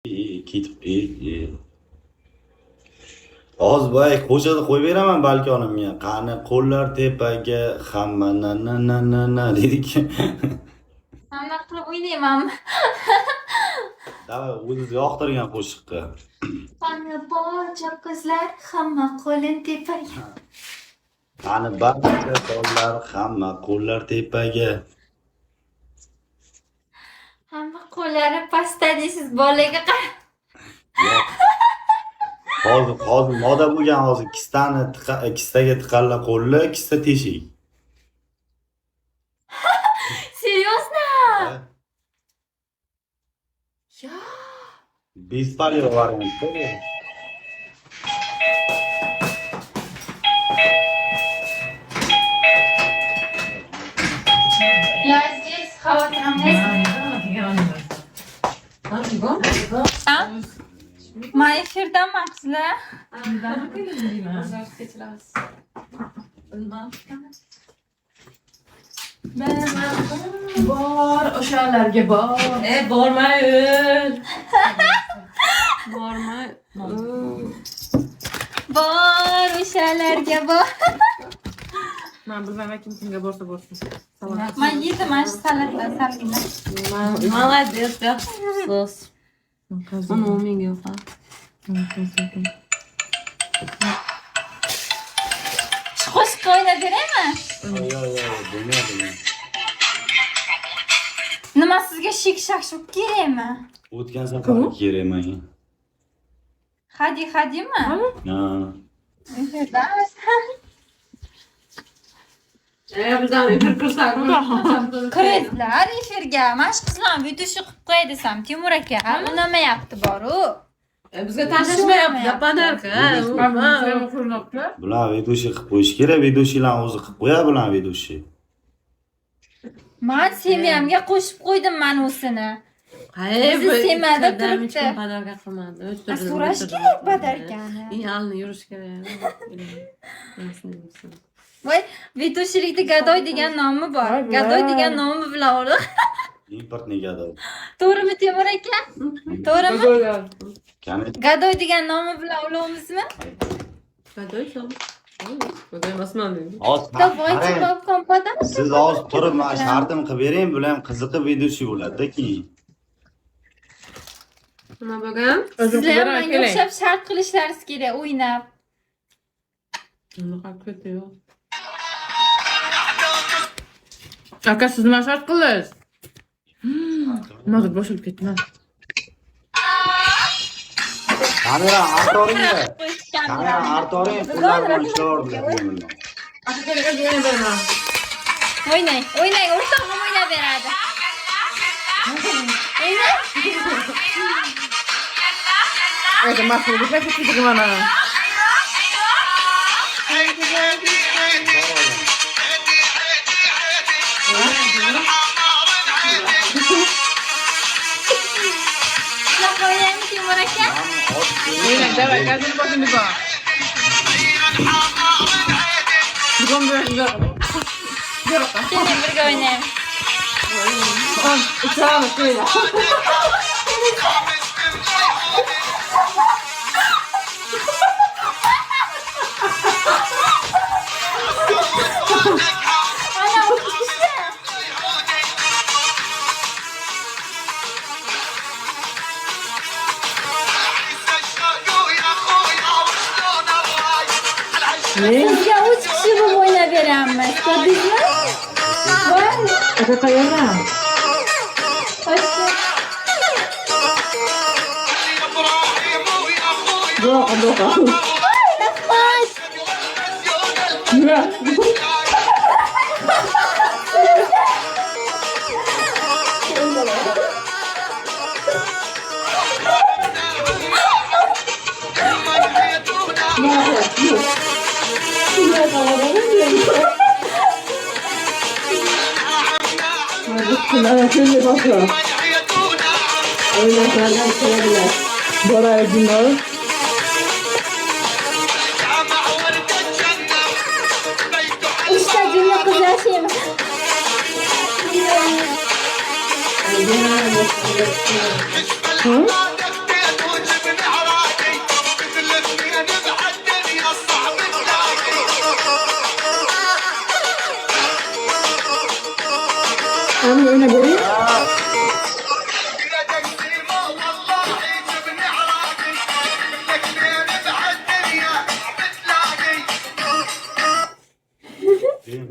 Ketib hozir boya ko'chada qo'yib beraman balki onamga. Qani qo'llar tepaga, hamma na dedik. Hamma qilib o'ynaymanmi? Davay o'zingiz yoqtirgan qo'shiqqa. Qani barcha qizlar hamma qo'lin tepaga. Qani barcha qo'llar, hamma qo'llar tepaga. Hamma qo'llari pastda deysiz bolaga qara. Hozir moda bo'lgan hozir kistaga tiqalla qo'lli, kista teshik. Серьезно? Ya. Bespalyo variantda. Я здесь хаватрамыз. Ma efirdaman qizlar. Bor, o'shalarga bor. Bormayın. Bormay. Bor o'shalarga bor. Men bilmayman kimga borsa borsin. Men yedim mana shu salatlar. Молодец, yaxshisiz. Mana u menga yo'q. Shu qo'shiqqa o'ynab beraymi? Yo'q, bo'lmaydi. Nima sizga shik-shak kerakmi? O'tgan safar kerak menga. Hadimi? Ha. Bizdan efir qilsak. Kiringlar efirga. Mana shu qizlar video qilib qo'y desam, Timur aka unamayapti boru. Bizga tashishmayapti, podarka. Bular vedoshi qilib qo'yish kerak, vedoshilar o'zi qilib qo'yadi bular vedoshi. Men semyamga qo'shib qo'ydim mana o'sini. Bizni semada turibdi. Podarka qilmadi. So'rash kerak podarkani. Alni yurish kerak. Voy, vedoshilikda Gadoy degan nomi bor. Gadoy degan nomi bilan urug'. Importni gadoy. To'g'rimi Timur aka? To'g'rimi? Qani Gadoy degan nomi bilan ulovmizmi? Gadoy sal. Gadoy emasman dedi. Davaychi babkom podam. Siz hozir turib mana shartim qilib bering, bular ham qiziqib vedoshi bo'ladi-da keyin. Nima bo'lgan? Sizlar ham menga o'xshab shart qilishlaringiz kerak o'ynab. Nima qilib ketdi-yu? Aka siz nima shart qildingiz? Nozir boshilib ketdi. Kamera artoringda. Kamera artoring pullar bilan ishlayverdilar. O'ynang, o'rtog'im o'ynab beradi. O'ynang. Aka mahsulot ketdi mana. O'ynaymi Timur aka? Давай, каждый потом бегом. Бегом. Keling birga o'ynaymiz. Uçağını söyle. Ana o'qishdi. Sizga 3 kishi bo'lib o'ynab beramiz. Ko'rdingizmi? Voy, Aka qayerda? Yo'q. rahmat. Bunlara şöyle bakıyor. Oyunlardan söylediler. Bora dinliyor. İşte cümle kızlar şey mi? Hı?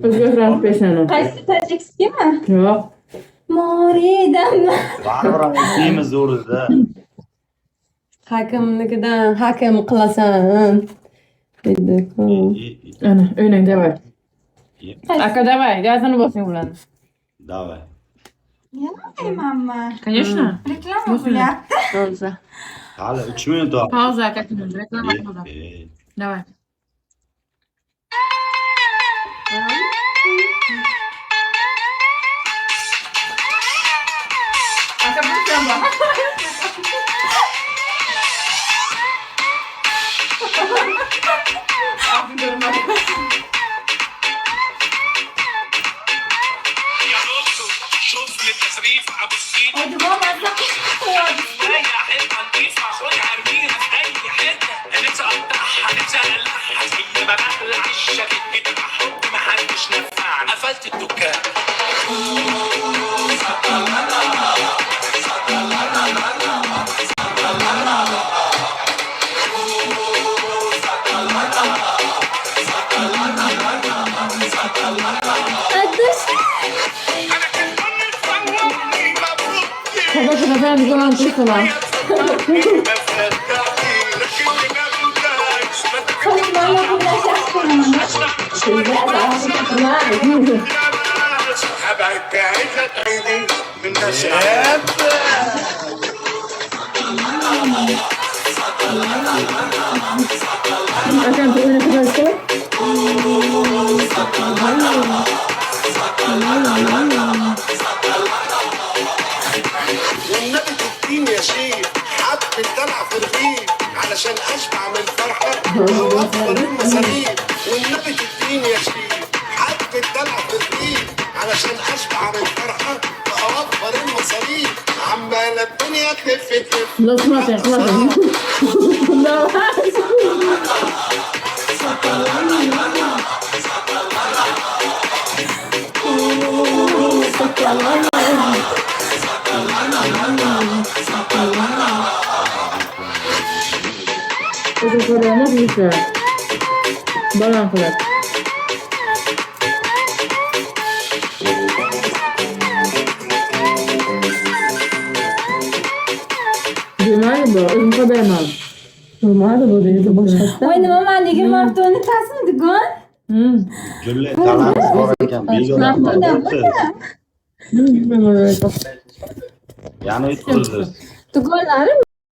O'zgartiramiz peshani. Qaysi Tajikskimi? Yo'q. Moridami? Baribir ham ikimiz o'rnida. Hakimnikidan hakim qilasan. Dedi-ku. Ana, o'ynang, davay. Qaysi? Aka, davay, gazini bosing ularni. Давай. Yana deymanmi? Конечно. Reklama bo'lyapti. Pauza. Hali 3 minut var. Pauza, aka, reklama qildi. Davay. Aka, bu tamba. يا دكتور شوف لي التصريف ابو السيد Hadi baba اي حته نضيفه خدها ارميها في اي حته نفسي اقطعها نفسي اقلعها زي ما بقلع الشاكيت كده بحب ما حدش نفعني قفلت الدكان انا كان كل تصورني مبروك Kada kada ben bir zaman çıkıyorum. Akan oyuna kadar işte. والنبي تديني يا شيخ حبة دلع في الرغيف علشان اشبع من الفرحة واوفر المصاريف والنبي تديني يا شيخ حبة دلع في الرغيف علشان اشبع من الفرحة واوفر المصاريف عمالة الدنيا تلف تلف Lo smaten, smaten. Eso podemos dice. Balan kılar. Bilmem bu, özüm kadarım. Bo'lmadi bu dedi boshqa. Voy nima mandagi martoni tasmidi-gun? Gulli talamiz bor ekan. Begona qolibdi. Yana o'tkazdi. Tugonlari